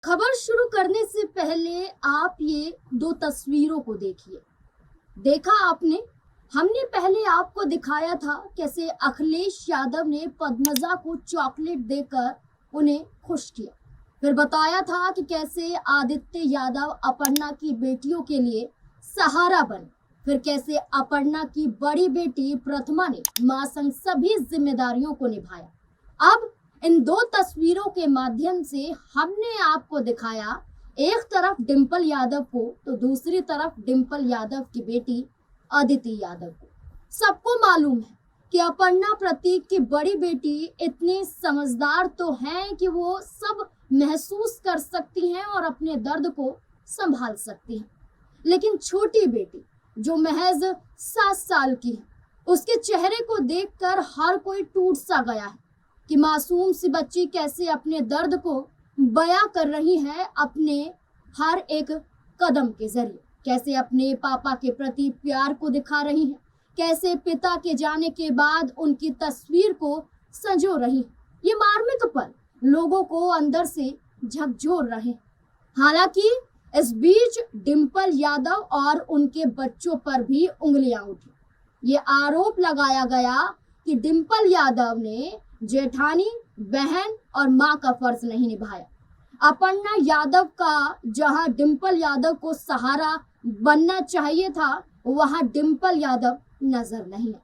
खबर शुरू करने से पहले आप ये दो तस्वीरों को देखिए। देखा आपने? हमने पहले आपको दिखाया था कैसे अखिलेश यादव ने पद्मजा को चॉकलेट देकर उन्हें खुश किया। फिर बताया था कि कैसे आदित्य यादव अपर्णा की बेटियों के लिए सहारा बने। फिर कैसे अपर्णा की बड़ी बेटी प्रथमा ने मां संग सभी जिम्मेदारियों को निभाया। अब इन दो तस्वीरों के माध्यम से हमने आपको दिखाया एक तरफ डिंपल यादव को तो दूसरी तरफ डिंपल यादव की बेटी अदिति यादव को। सबको मालूम है कि अपर्णा प्रतीक की बड़ी बेटी इतनी समझदार तो हैं कि वो सब महसूस कर सकती हैं और अपने दर्द को संभाल सकती हैं, लेकिन छोटी बेटी जो महज 7 साल की है, उसके चेहरे को देखकर हर कोई टूट सा गया है कि मासूम सी बच्ची कैसे अपने दर्द को बयां कर रही है अपने हर एक कदम के जरिए, कैसे अपने पापा के प्रति प्यार को दिखा रही है, कैसे पिता के जाने के बाद उनकी तस्वीर को संजो रही है। ये मार्मिक पल लोगों को अंदर से झकझोर रहे। हालांकि इस बीच डिंपल यादव और उनके बच्चों पर भी उंगलियां उठी। ये आरोप लगाया गया कि डिंपल यादव ने जेठानी, बहन और मां का फर्ज नहीं निभाया। अपर्णा यादव का जहां डिंपल यादव को सहारा बनना चाहिए था, वहां डिंपल यादव नजर नहीं है।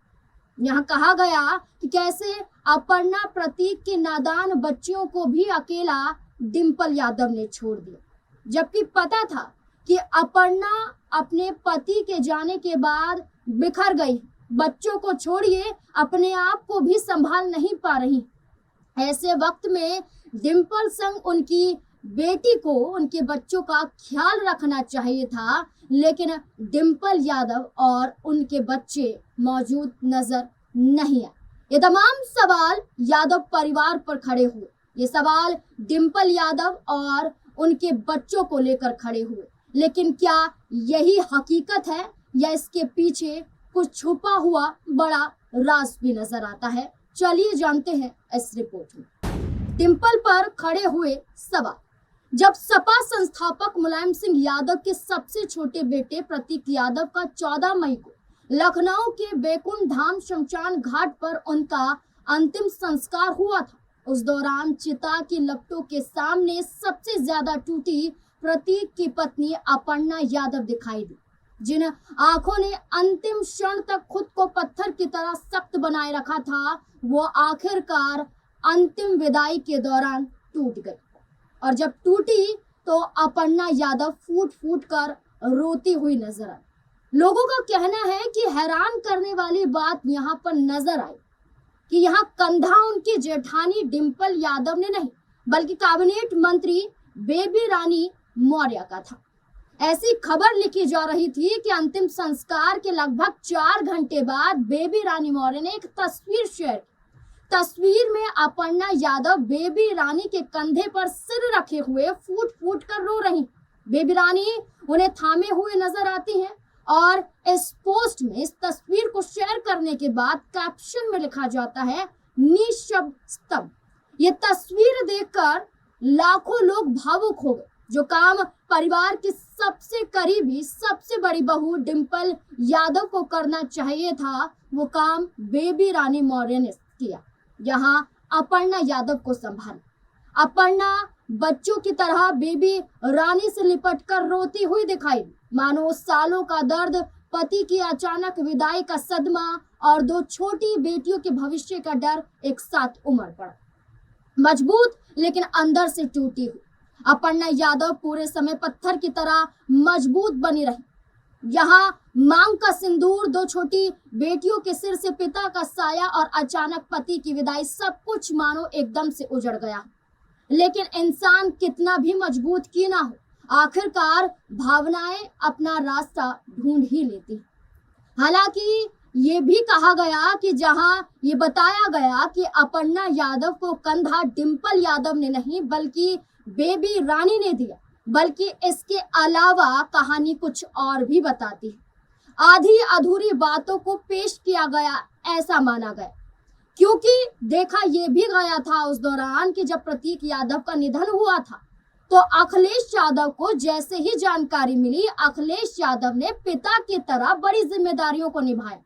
यहाँ कहा गया कि कैसे अपर्णा प्रतीक के नादान बच्चियों को भी अकेला डिंपल यादव ने छोड़ दिया, जबकि पता था कि अपर्णा अपने पति के जाने के बाद बिखर गई, बच्चों को छोड़िए अपने आप को भी संभाल नहीं पा रही। ऐसे वक्त में डिंपल संग उनकी बेटी को, उनके बच्चों का ख्याल रखना चाहिए था, लेकिन डिंपल यादव और उनके बच्चे मौजूद नजर नहीं आए। ये तमाम सवाल यादव परिवार पर खड़े हुए। ये सवाल डिंपल यादव और उनके बच्चों को लेकर खड़े हुए, लेकिन क्या यही हकीकत है या इसके पीछे कुछ छुपा हुआ बड़ा राज भी नजर आता है? चलिए जानते हैं इस रिपोर्ट में। डिंपल पर खड़े हुए सवाल। जब सपा संस्थापक मुलायम सिंह यादव के सबसे छोटे बेटे प्रतीक यादव का 14 मई को लखनऊ के बैकुंठ धाम शमशान घाट पर उनका अंतिम संस्कार हुआ था, उस दौरान चिता की लपटों के सामने सबसे ज्यादा टूटी प्रतीक की पत्नी अपर्णा यादव दिखाई दी, जिन आंखों ने अंतिम क्षण तक खुद को पत्थर की तरह सख्त बनाए रखा था, वो आखिरकार अंतिम विदाई के दौरान टूट गई। और जब टूटी तो अपर्णा यादव फूट फूट कर रोती हुई नजर आई। लोगों का कहना है कि हैरान करने वाली बात यहाँ पर नजर आई कि यहाँ कंधा उनकी जेठानी डिंपल यादव ने नहीं, बल्कि कैबिनेट मंत्री बेबी रानी मौर्य का था। ऐसी खबर लिखी जा रही थी कि अंतिम संस्कार के लगभग 4 घंटे बाद बेबी रानी मौर्य ने एक तस्वीर शेयर की। तस्वीर में अपर्णा यादव बेबी रानी के कंधे पर सिर रखे हुए फूट फूट कर रो रही। बेबी रानी उन्हें थामे हुए नजर आती हैं और इस पोस्ट में, इस तस्वीर को शेयर करने के बाद कैप्शन में लिखा जाता है, निशब्द स्तब्ध। ये तस्वीर देखकर लाखों लोग भावुक हो गए। जो काम परिवार की सबसे करीबी, सबसे बड़ी बहू डिंपल यादव को करना चाहिए था, वो काम बेबी रानी मौर्य ने किया। यहाँ अपर्णा यादव को संभाला। अपर्णा बच्चों की तरह बेबी रानी से लिपटकर रोती हुई दिखाई दी, मानो सालों का दर्द, पति की अचानक विदाई का सदमा और 2 छोटी बेटियों के भविष्य का डर एक साथ उमड़ पड़ा। मजबूत लेकिन अंदर से टूटी हुई अपर्णा यादव पूरे समय पत्थर की तरह मजबूत बनी रही। यहाँ मांग का सिंदूर, 2 छोटी बेटियों के सिर से पिता का साया और अचानक पति की विदाई, सब कुछ मानो एकदम से उजड़ गया। लेकिन इंसान कितना भी मजबूत क्यों ना हो, आखिरकार भावनाएं अपना रास्ता ढूंढ ही लेती। हालांकि ये भी कहा गया कि जहां ये बताया गया कि अपर्णा यादव को कंधा डिंपल यादव ने नहीं बल्कि बेबी रानी ने दिया, बल्कि इसके अलावा कहानी कुछ और भी बताती है। आधी अधूरी बातों को पेश किया गया, ऐसा माना गया, क्योंकि देखा यह भी गया था उस दौरान कि जब प्रतीक यादव का निधन हुआ था तो अखिलेश यादव को जैसे ही जानकारी मिली, अखिलेश यादव ने पिता की तरह बड़ी जिम्मेदारियों को निभाया।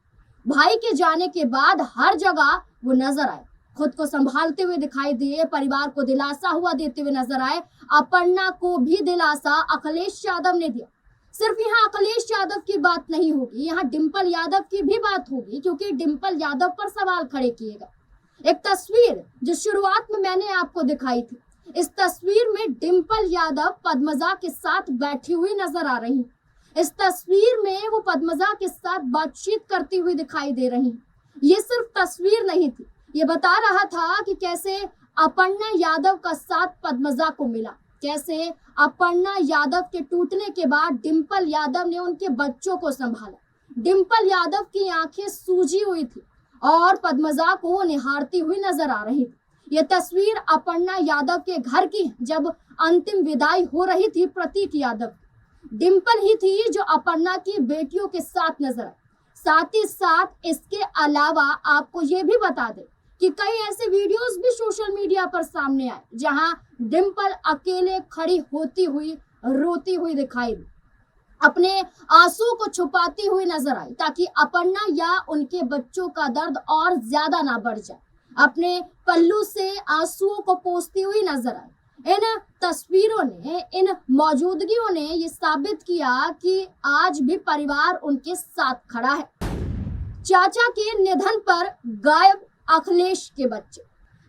भाई के जाने के बाद हर जगह वो नजर आए, खुद को संभालते हुए दिखाई दिए, परिवार को दिलासा हुआ देते हुए नजर आए। अपर्णा को भी दिलासा अखिलेश यादव ने दिया। सिर्फ यहाँ अखिलेश यादव की बात नहीं होगी, यहाँ डिंपल यादव की भी बात होगी, क्योंकि डिंपल यादव पर सवाल खड़े किए गए। एक तस्वीर जो शुरुआत में मैंने आपको दिखाई थी, इस तस्वीर में डिंपल यादव पद्मजा के साथ बैठी हुई नजर आ रही। इस तस्वीर में वो पद्मजा के साथ बातचीत करती हुई दिखाई दे रही। ये सिर्फ तस्वीर नहीं थी, ये बता रहा था कि कैसे अपर्णा यादव का साथ पद्मजा को मिला, कैसे अपर्णा यादव के टूटने के बाद डिंपल यादव ने उनके बच्चों को संभाला। डिंपल यादव की आंखें सूजी हुई थी और पद्मजा को वो निहारती हुई नजर आ रही थी। ये तस्वीर अपर्णा यादव के घर की, जब अंतिम विदाई हो रही थी प्रतीक यादव। डिंपल ही थी जो अपर्णा की बेटियों के साथ नजर आई। साथ ही साथ इसके अलावा आपको ये भी बता दें कि कई ऐसे वीडियोस भी सोशल मीडिया पर सामने आए जहां डिंपल अकेले खड़ी होती हुई रोती हुई दिखाई दी, अपने आंसू को छुपाती हुई नजर आई, ताकि अपर्णा या उनके बच्चों का दर्द और ज्यादा ना बढ़ जाए। अपने पल्लू से आंसुओं को पोंछती हुई नजर आई। इन तस्वीरों ने, इन मौजूदगियों ने ये साबित किया कि आज भी परिवार उनके साथ खड़ा है। चाचा के निधन पर गायब अखिलेश के बच्चे।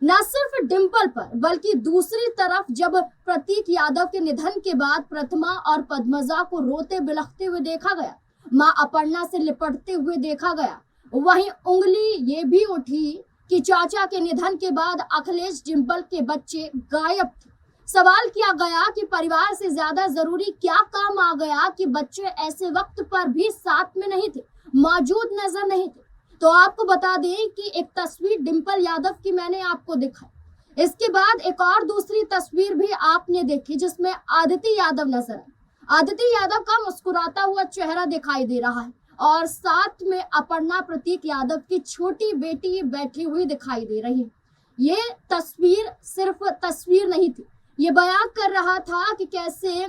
न सिर्फ डिंपल पर, बल्कि दूसरी तरफ जब प्रतीक यादव के निधन के बाद प्रतिमा और पद्मजा को रोते बिलखते हुए देखा गया, मां अपर्णा से लिपटते हुए देखा गया, वहीं उंगली ये भी उठी कि चाचा के निधन के बाद अखिलेश डिंपल के बच्चे गायब थे। सवाल किया गया कि परिवार से ज्यादा जरूरी क्या काम आ गया कि बच्चे ऐसे वक्त पर भी साथ में नहीं थे, मौजूद नजर नहीं थे। तो आपको बता दें कि एक तस्वीर डिंपल यादव की मैंने आपको दिखाई। इसके बाद एक और दूसरी तस्वीर भी आपने देखी जिसमें आदिति यादव नजर आई। आदिति यादव का मुस्कुराता हुआ चेहरा दिखाई दे रहा है और साथ में अपर्णा प्रतीक यादव की छोटी बेटी बैठी हुई दिखाई दे रही है। ये तस्वीर सिर्फ तस्वीर नहीं थी, ये बयान कर रहा था कि कैसे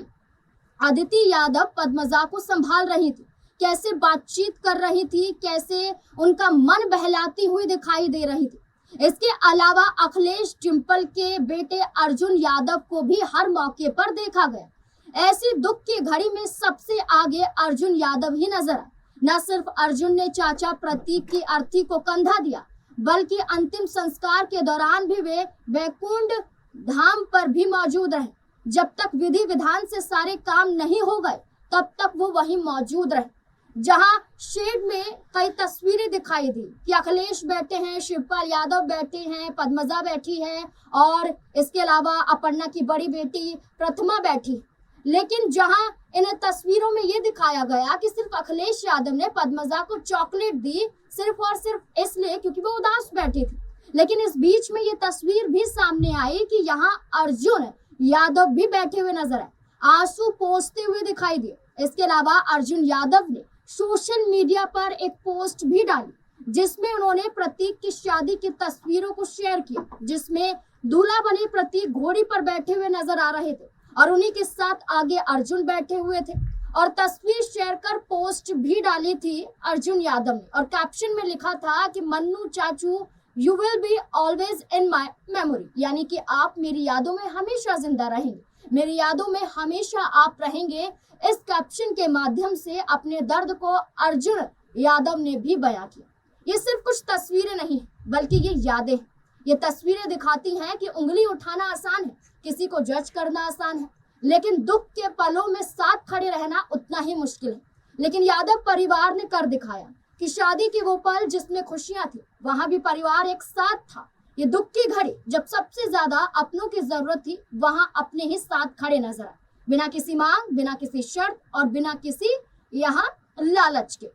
आदिति यादव पद्मजा को संभाल रही थी, कैसे बातचीत कर रही थी, कैसे उनका मन बहलाती हुई दिखाई दे रही थी। इसके अलावा अखिलेश डिंपल के बेटे अर्जुन यादव को भी हर मौके पर देखा गया। ऐसी दुख की घड़ी में सबसे आगे अर्जुन यादव ही नजर आए। न सिर्फ अर्जुन ने चाचा प्रतीक की अर्थी को कंधा दिया, बल्कि अंतिम संस्कार के दौरान भी वे वैकुंठ धाम पर भी मौजूद रहे। जब तक विधि विधान से सारे काम नहीं हो गए, तब तक वो वहीं मौजूद रहे। जहां शेड में कई तस्वीरें दिखाई दी कि अखिलेश बैठे हैं, शिवपाल यादव बैठे हैं, पद्मजा बैठी है और इसके अलावा अपर्णा की बड़ी बेटी प्रतिमा बैठी। लेकिन जहां इन तस्वीरों में ये दिखाया गया कि सिर्फ अखिलेश यादव ने पद्मजा को चॉकलेट दी, सिर्फ और सिर्फ इसलिए क्योंकि वो उदास बैठी थी। लेकिन इस बीच में ये तस्वीर भी सामने आई कि यहाँ अर्जुन यादव भी बैठे हुए नजर आए, आंसू पोंछते हुए दिखाई दिए। इसके अलावा अर्जुन यादव ने सोशल मीडिया पर एक पोस्ट भी डाली जिसमें उन्होंने प्रतीक की शादी की तस्वीरों को शेयर किया, जिसमें दूल्हा बने प्रतीक घोड़ी पर बैठे हुए नजर आ रहे थे और उन्हीं के साथ आगे अर्जुन बैठे हुए थे। और तस्वीर शेयर कर पोस्ट भी डाली थी अर्जुन यादव ने और कैप्शन में लिखा था कि मन्नू चाचू you will be always in my memory, यानी कि आप मेरी यादों में हमेशा जिंदा रहेंगे, मेरी यादों में हमेशा आप रहेंगे। इस कैप्शन के माध्यम से अपने दर्द को अर्जुन यादव ने भी बयां किया। ये सिर्फ कुछ तस्वीरें नहीं बल्कि ये यादें हैं। ये तस्वीरें दिखाती हैं कि उंगली उठाना आसान है, किसी को जज करना आसान है, लेकिन दुख के पलों में साथ खड़े रहना उतना ही मुश्किल है। लेकिन यादव परिवार ने कर दिखाया कि शादी के वो पल जिसमें खुशियां थी, वहां भी परिवार एक साथ था। ये दुख की घड़ी जब सबसे ज्यादा अपनों की जरूरत थी, वहां अपने ही साथ खड़े नजर आए, बिना किसी मांग, बिना किसी शर्त और बिना किसी यहाँ लालच के।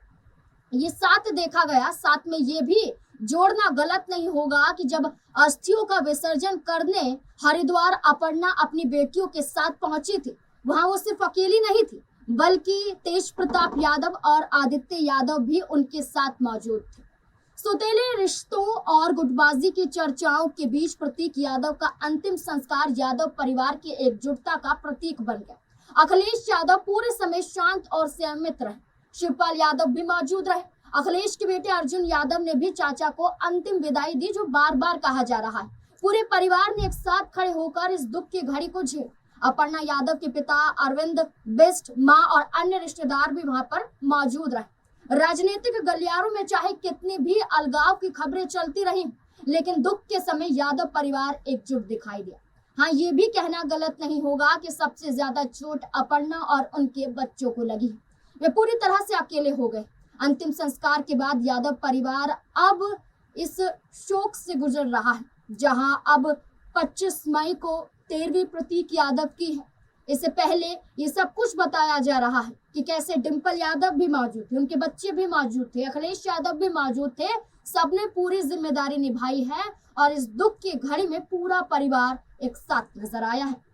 ये साथ देखा गया। साथ में ये भी जोड़ना गलत नहीं होगा कि जब अस्थियों का विसर्जन करने हरिद्वार अपर्णा अपनी बेटियों के साथ पहुंची थी, वहां वो सिर्फ अकेली नहीं थी, बल्कि तेज प्रताप यादव और आदित्य यादव भी उनके साथ मौजूद थे। सौतेले रिश्तों और गुटबाजी की चर्चाओं के बीच प्रतीक यादव का अंतिम संस्कार यादव परिवार की एकजुटता का प्रतीक बन गया। अखिलेश यादव पूरे समय शांत और संयमित रहे। शिवपाल यादव भी मौजूद रहे। अखिलेश के बेटे अर्जुन यादव ने भी चाचा को अंतिम विदाई दी, जो बार बार कहा जा रहा है। पूरे परिवार ने एक साथ खड़े होकर इस दुख की घड़ी को झेला। अपर्णा यादव के पिता अरविंद बिष्ट, मां और अन्य रिश्तेदार भी वहां पर मौजूद रहे। राजनीतिक गलियारों में चाहे कितनी भी अलगाव की खबरें चलती रही, लेकिन दुख के समय यादव परिवार एकजुट दिखाई दिया। हाँ, ये भी कहना गलत नहीं होगा कि सबसे ज्यादा चोट अपर्णा और उनके बच्चों को लगी। वे पूरी तरह से अकेले हो गए। अंतिम संस्कार के बाद यादव परिवार अब इस शोक से गुजर रहा है, जहां अब 25 मई को 13वीं प्रतीक यादव की है। इससे पहले ये सब कुछ बताया जा रहा है कि कैसे डिंपल यादव भी मौजूद थे, उनके बच्चे भी मौजूद थे, अखिलेश यादव भी मौजूद थे। सबने पूरी जिम्मेदारी निभाई है और इस दुख की घड़ी में पूरा परिवार एक साथ नजर आया है।